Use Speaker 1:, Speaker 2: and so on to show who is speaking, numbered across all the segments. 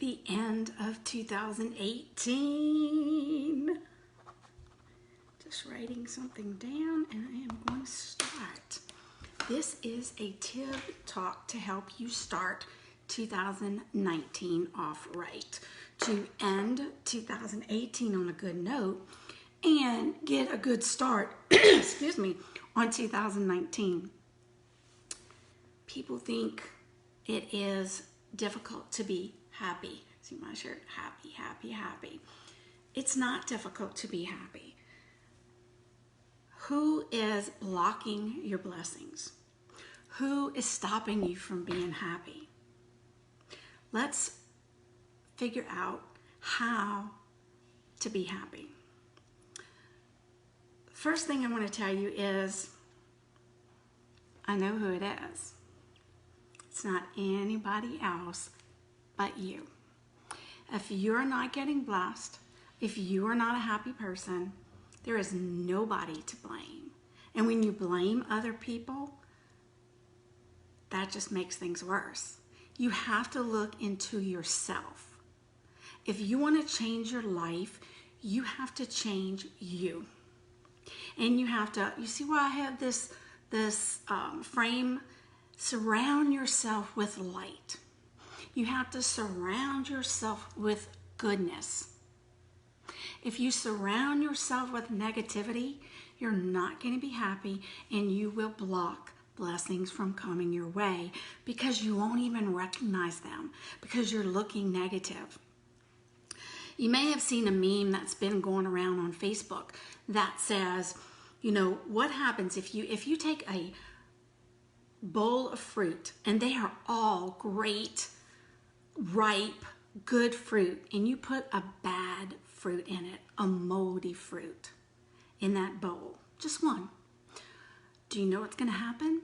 Speaker 1: the end of 2018. Just writing something down and I am going to start. This is a tip talk to help you start 2019 off right, to end 2018 on a good note and get a good start, excuse me, on 2019. People think it is difficult to be happy. See my shirt? Happy, happy, happy. It's not difficult to be happy. Who is blocking your blessings? Who is stopping you from being happy? Let's figure out how to be happy. First thing I want to tell you is, I know who it is. It's not anybody else but you. If you're not getting blessed, if you are not a happy person, there is nobody to blame. And when you blame other people, that just makes things worse. You have to look into yourself. If you want to change your life, you have to change you. And you have to, you see why I have this frame? Surround yourself with light. You have to surround yourself with goodness. If you surround yourself with negativity, you're not going to be happy and you will block blessings from coming your way because you won't even recognize them because you're looking negative. You may have seen a meme that's been going around on Facebook that says, you know, what happens if you take a bowl of fruit and they are all great, ripe, good fruit, and you put a bad fruit in it, a moldy fruit in that bowl, just one. Do you know what's going to happen?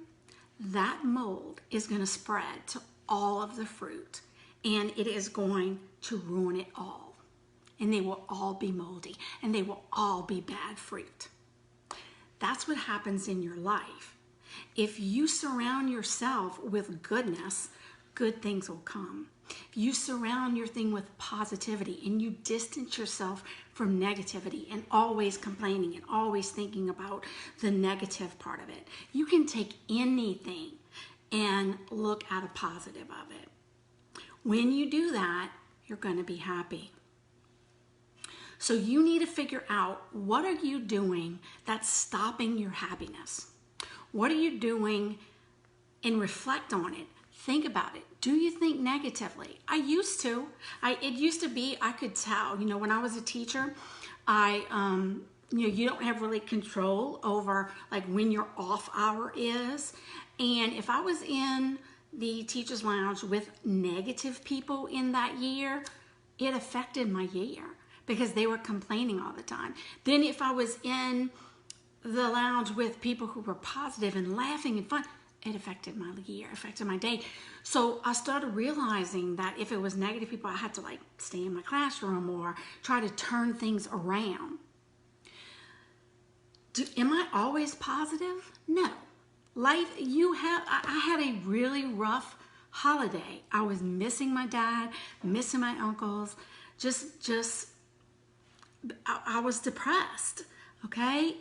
Speaker 1: That mold is going to spread to all of the fruit and it is going to ruin it all. And they will all be moldy and they will all be bad fruit. That's what happens in your life. If you surround yourself with goodness, good things will come. If you surround your thing with positivity and you distance yourself from negativity and always complaining and always thinking about the negative part of it, you can take anything and look at a positive of it. When you do that, you're going to be happy. So you need to figure out, what are you doing that's stopping your happiness? What are you doing? And reflect on it. Think about it. Do you think negatively? I used to. It used to be, I could tell, you know, when I was a teacher, you don't have really control over like when your off hour is. And if I was in the teacher's lounge with negative people in that year, it affected my year because they were complaining all the time. Then if I was in the lounge with people who were positive and laughing and fun, it affected my year, affected my day. So I started realizing that if it was negative people, I had to like stay in my classroom or try to turn things around. Am I always positive? No. Life, I had a really rough holiday. I was missing my dad, missing my uncles, I was depressed, okay?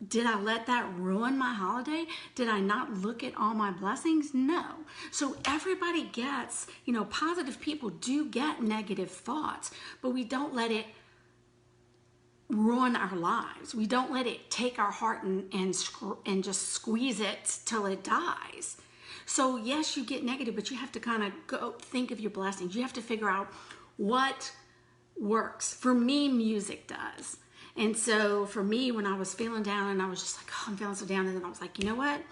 Speaker 1: Did I let that ruin my holiday? Did I not look at all my blessings? No. So everybody gets, you know, positive people do get negative thoughts, but we don't let it ruin our lives. We don't let it take our heart and just squeeze it till it dies. So yes, you get negative, but you have to kind of go think of your blessings. You have to figure out what works. For me, music does. And so for me, when I was feeling down and I was just like, oh, I'm feeling so down. And then I was like, you know what?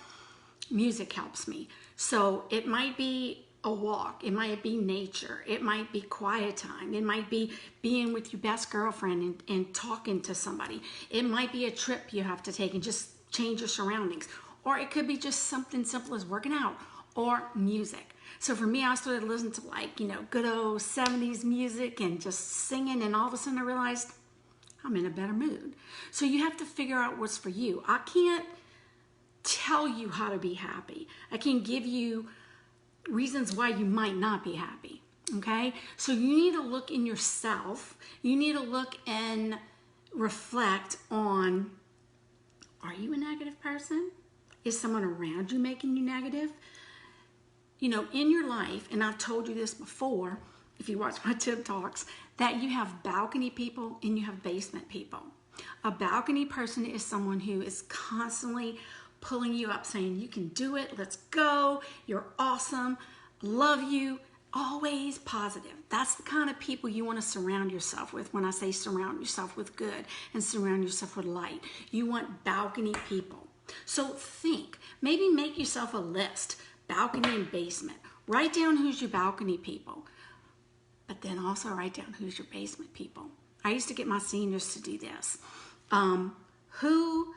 Speaker 1: Music helps me. So it might be a walk. It might be nature. It might be quiet time. It might be being with your best girlfriend and talking to somebody. It might be a trip you have to take and just change your surroundings. Or it could be just something simple as working out or music. So for me, I started listening to like, you know, good old 70s music and just singing. And all of a sudden I realized, I'm in a better mood. So you have to figure out what's for you. I can't tell you how to be happy. I can give you reasons why you might not be happy. Okay? So you need to look in yourself. You need to look and reflect on, are you a negative person? Is someone around you making you negative? You know, in your life, and I've told you this before, if you watch my tip talks, that you have balcony people and you have basement people. A balcony person is someone who is constantly pulling you up, saying, you can do it, let's go, you're awesome, love you, always positive. That's the kind of people you want to surround yourself with. When I say surround yourself with good and surround yourself with light, you want balcony people. So think, maybe make yourself a list, balcony and basement. Write down who's your balcony people, but then also write down who's your basement people. I used to get my seniors to do this. Who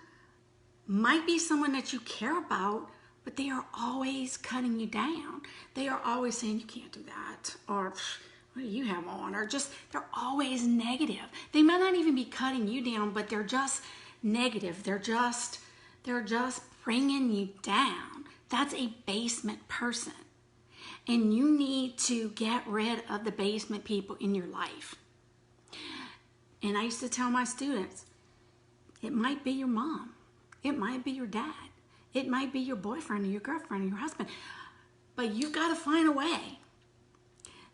Speaker 1: might be someone that you care about, but they are always cutting you down. They are always saying, you can't do that, or what do you have on, or just, they're always negative. They might not even be cutting you down, but they're just negative. They're just bringing you down. That's a basement person. And you need to get rid of the basement people in your life. And I used to tell my students, it might be your mom. It might be your dad. It might be your boyfriend or your girlfriend or your husband. But you've got to find a way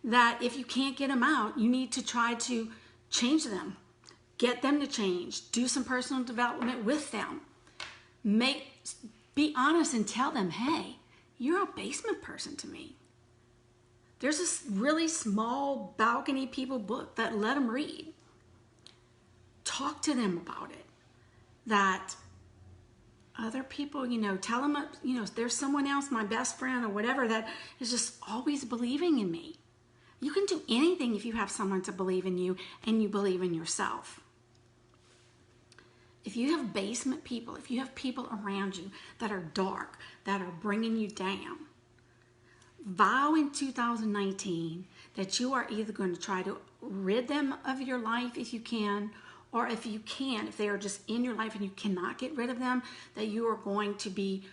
Speaker 1: that if you can't get them out, you need to try to change them. Get them to change. Do some personal development with them. Be honest and tell them, hey, you're a basement person to me. There's this really small balcony people book that let them read. Talk to them about it. That other people, tell them, there's someone else, my best friend or whatever, that is just always believing in me. You can do anything if you have someone to believe in you and you believe in yourself. If you have basement people, if you have people around you that are dark, that are bringing you down, vow in 2019 that you are either going to try to rid them of your life if you can, or if you can, if they are just in your life and you cannot get rid of them, that you are going to be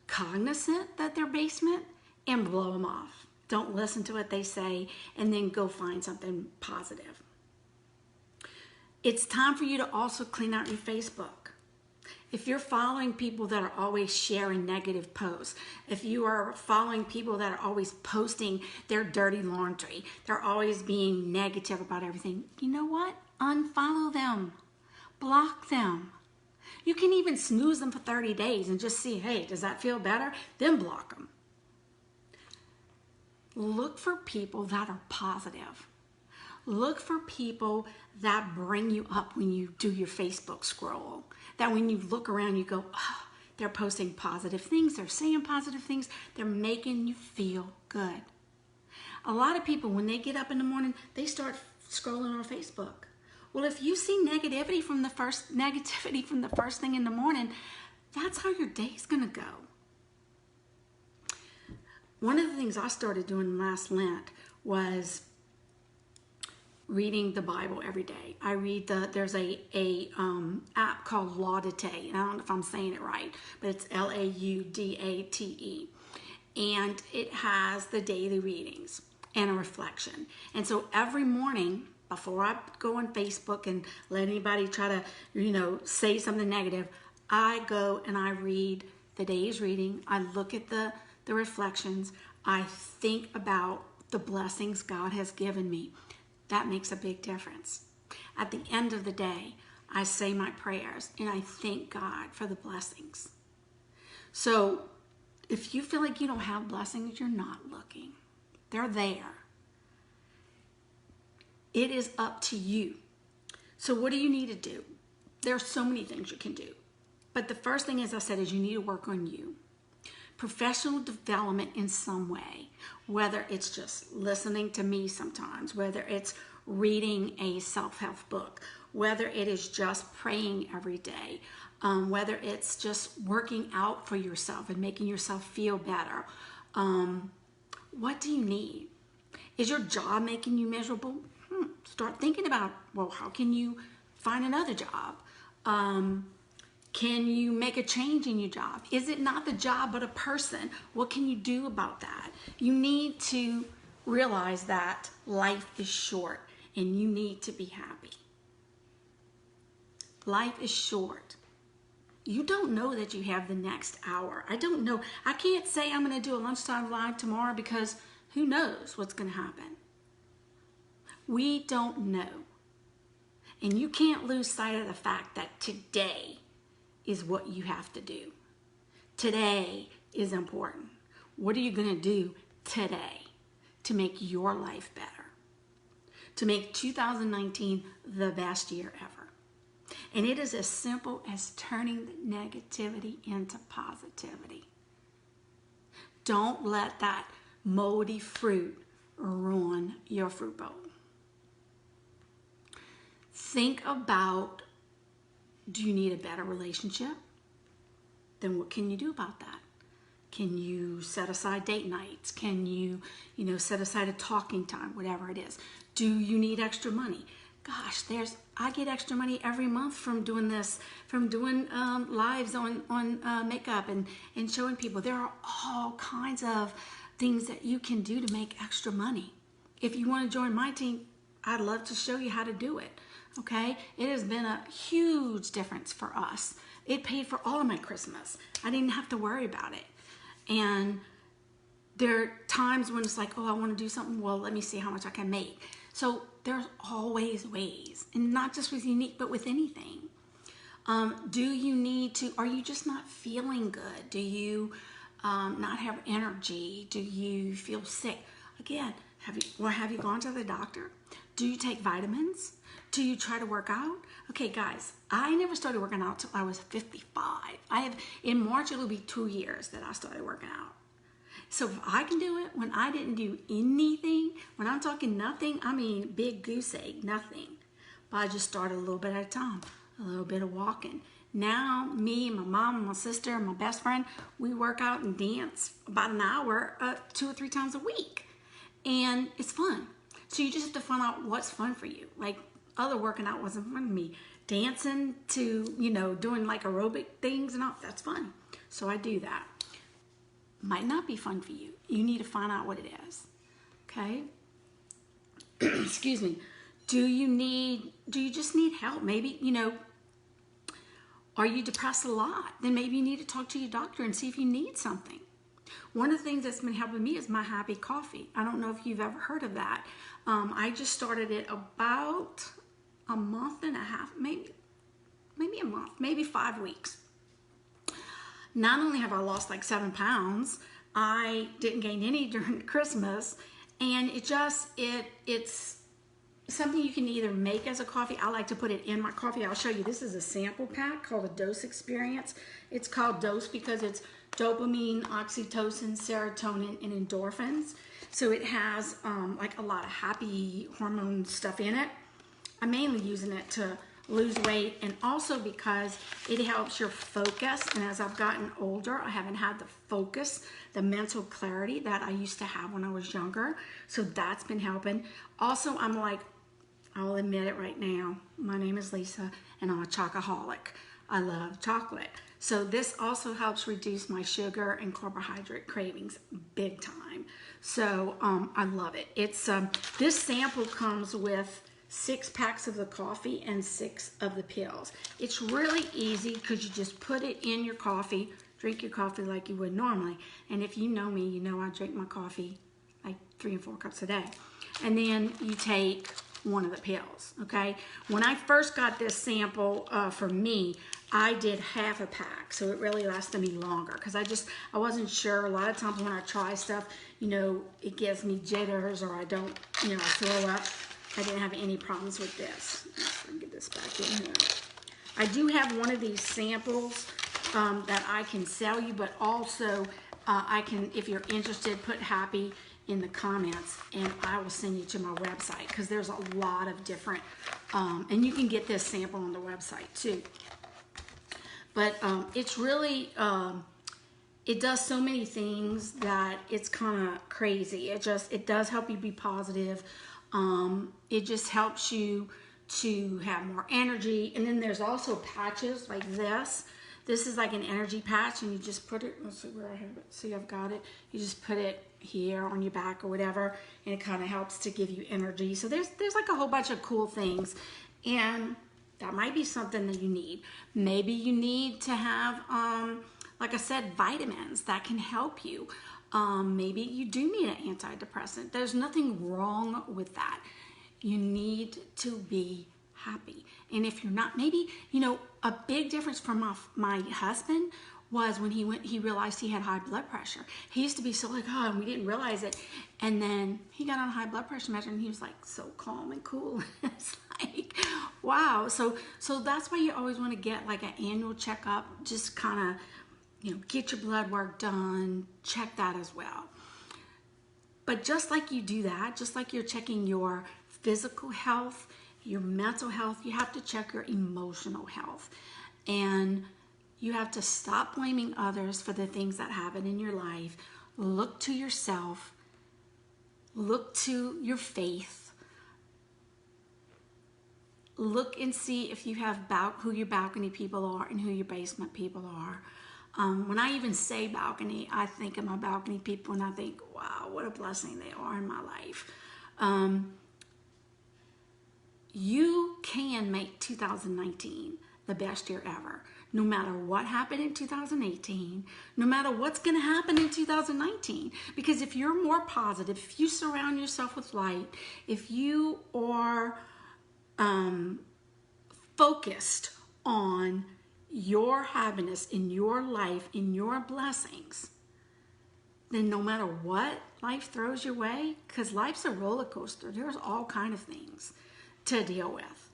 Speaker 1: cognizant that they're basement and blow them off. Don't listen to what they say and then go find something positive. It's time for you to also clean out your Facebook. If you're following people that are always sharing negative posts, if you are following people that are always posting their dirty laundry, they're always being negative about everything, you know what? Unfollow them. Block them. You can even snooze them for 30 days and just see, hey, does that feel better? Then block them. Look for people that are positive. Look for people that bring you up when you do your Facebook scroll. That when you look around, you go, oh, they're posting positive things. They're saying positive things. They're making you feel good. A lot of people, when they get up in the morning, they start scrolling on Facebook. Well, if you see negativity from the first thing in the morning, that's how your day's going to go. One of the things I started doing last Lent was reading the Bible every day. I read there's a app called Laudate, and I don't know if I'm saying it right, but it's Laudate, and it has the daily readings and a reflection. And so every morning, before I go on Facebook and let anybody try to, say something negative, I go and I read the day's reading. I look at the reflections. I think about the blessings God has given me. That makes a big difference. At the end of the day, I say my prayers and I thank God for the blessings. So if you feel like you don't have blessings, you're not looking. They're there. It is up to you. So what do you need to do? There are so many things you can do. But the first thing, as I said, is you need to work on you. Professional development in some way, whether it's just listening to me sometimes, whether it's reading a self-help book, whether it is just praying every day, whether it's just working out for yourself and making yourself feel better. What do you need? Is your job making you miserable? Start thinking about, well, how can you find another job? Can you make a change in your job? Is it not the job but a person? What can you do about that? You need to realize that life is short and you need to be happy. Life is short. You don't know that you have the next hour. I don't know. I can't say I'm going to do a lunchtime live tomorrow because who knows what's going to happen. We don't know. And you can't lose sight of the fact that today is what you have to do. Today is important. What are you going to do today to make your life better? To make 2019 the best year ever. And it is as simple as turning the negativity into positivity. Don't let that moldy fruit ruin your fruit bowl. Think about, do you need a better relationship? Then what can you do about that? Can you set aside date nights? Can you, set aside a talking time, whatever it is? Do you need extra money? Gosh, I get extra money every month from doing this, from doing lives on makeup and showing people. There are all kinds of things that you can do to make extra money. If you want to join my team, I'd love to show you how to do it. Okay? It has been a huge difference for us. It paid for all of my Christmas. I didn't have to worry about it. And there are times when it's like, oh, I want to do something. Well, let me see how much I can make. So there's always ways, and not just with Unique, but with anything. Do you need to, are you just not feeling good? Do you not have energy? Do you feel sick? Again, have you gone to the doctor? Do you take vitamins? Do you try to work out? Okay, guys, I never started working out till I was 55. In March, it'll be 2 years that I started working out. So if I can do it when I didn't do anything, when I'm talking nothing, I mean big goose egg, nothing. But I just started a little bit at a time, a little bit of walking. Now, me, my mom, my sister, and my best friend, we work out and dance about an hour 2 or 3 times a week. And it's fun. So you just have to find out what's fun for you. Like, other working out wasn't fun to me. Dancing to, doing like aerobic things and all, that's fun. So I do that. Might not be fun for you. You need to find out what it is. Okay? Excuse me. Do you just need help? Maybe, are you depressed a lot? Then maybe you need to talk to your doctor and see if you need something. One of the things that's been helping me is my Happy Coffee. I don't know if you've ever heard of that. I just started it about a month and a half, maybe a month, maybe 5 weeks. Not only have I lost like 7 pounds, I didn't gain any during Christmas, and it's something you can either make as a coffee. I like to put it in my coffee. I'll show you. This is a sample pack called a Dose Experience. It's called Dose because it's dopamine, oxytocin, serotonin, and endorphins. So it has like a lot of happy hormone stuff in it. I'm mainly using it to lose weight, and also because it helps your focus. And as I've gotten older, I haven't had the focus, the mental clarity that I used to have when I was younger. So that's been helping. Also, I'll admit it right now, my name is Lisa, and I'm a chocoholic. I love chocolate. So this also helps reduce my sugar and carbohydrate cravings big time. So I love it. It's this sample comes with 6 packs of the coffee and 6 of the pills. It's really easy because you just put it in your coffee, drink your coffee like you would normally. And if you know me, you know I drink my coffee like 3 and 4 cups a day. And then you take one of the pills, okay? When I first got this sample for me, I did half a pack, so it really lasted me longer because I wasn't sure. A lot of times when I try stuff, it gives me jitters or I don't, I throw up. I didn't have any problems with this. Let's get this back in here. I do have one of these samples that I can sell you, but also I can, if you're interested, put Happy in the comments and I will send you to my website because there's a lot of different, and you can get this sample on the website too. But it's really, it does so many things that it's kind of crazy. It does help you be positive. It just helps you to have more energy. And then there's also patches like this. This is like an energy patch, and you just put it, let's see where I have it. See, I've got it. You just put it here on your back or whatever, and it kind of helps to give you energy. So there's like a whole bunch of cool things, and that might be something that you need. Maybe you need to have, like I said, vitamins that can help you. Maybe you do need an antidepressant. There's nothing wrong with that. You need to be happy. And if you're not, maybe, you know, a big difference from my husband was when he realized he had high blood pressure. He used to be so like, oh, and we didn't realize it. And then he got on a high blood pressure measure and he was like so calm and cool. It's like, wow. So that's why you always want to get like an annual checkup, just kind of, you know, get your blood work done, check that as well. But just like you do that, just like you're checking your physical health, your mental health, you have to check your emotional health. And you have to stop blaming others for the things that happen in your life. Look to yourself. Look to your faith. Look and see if you have who your balcony people are and who your basement people are. When I even say balcony, I think of my balcony people and I think, wow, what a blessing they are in my life. You can make 2019 the best year ever. No matter what happened in 2018, no matter what's going to happen in 2019. Because if you're more positive, if you surround yourself with light, if you are focused on your happiness in your life, in your blessings, then no matter what life throws your way, because life's a roller coaster, there's all kinds of things to deal with.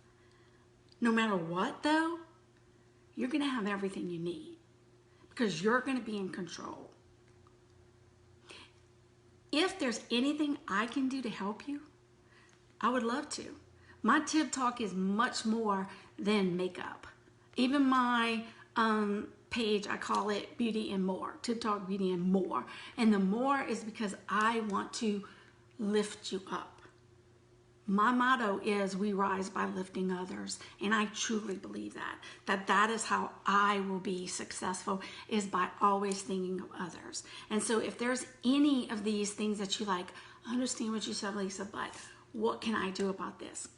Speaker 1: No matter what, though, you're going to have everything you need because you're going to be in control. If there's anything I can do to help you, I would love to. My Tib Talk is much more than makeup. Even my page, I call it Beauty and More, Tib Talk Beauty and More. And the more is because I want to lift you up. My motto is we rise by lifting others, and I truly believe that is how I will be successful, is by always thinking of others. And so if there's any of these things that you like, I understand what you said, Lisa, but what can I do about this?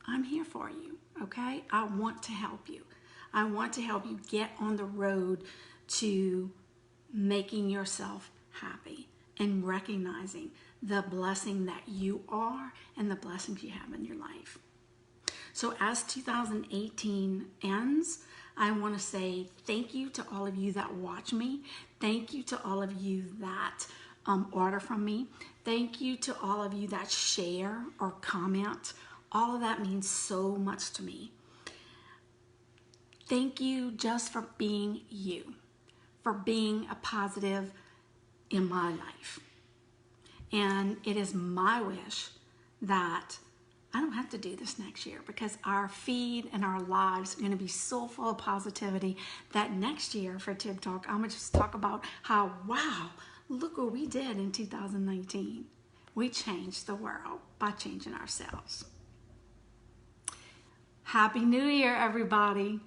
Speaker 1: I'm here for you, okay? I want to help you. I want to help you get on the road to making yourself happy and recognizing the blessing that you are and the blessings you have in your life. So as 2018 ends, I want to say thank you to all of you that watch me. Thank you to all of you that order from me. Thank you to all of you that share or comment. All of that means so much to me. Thank you just for being you, for being a positive in my life. And it is my wish that I don't have to do this next year, because our feed and our lives are going to be so full of positivity that next year for Tib Talk, I'm going to just talk about how, wow, look what we did in 2019. We changed the world by changing ourselves. Happy New Year, everybody.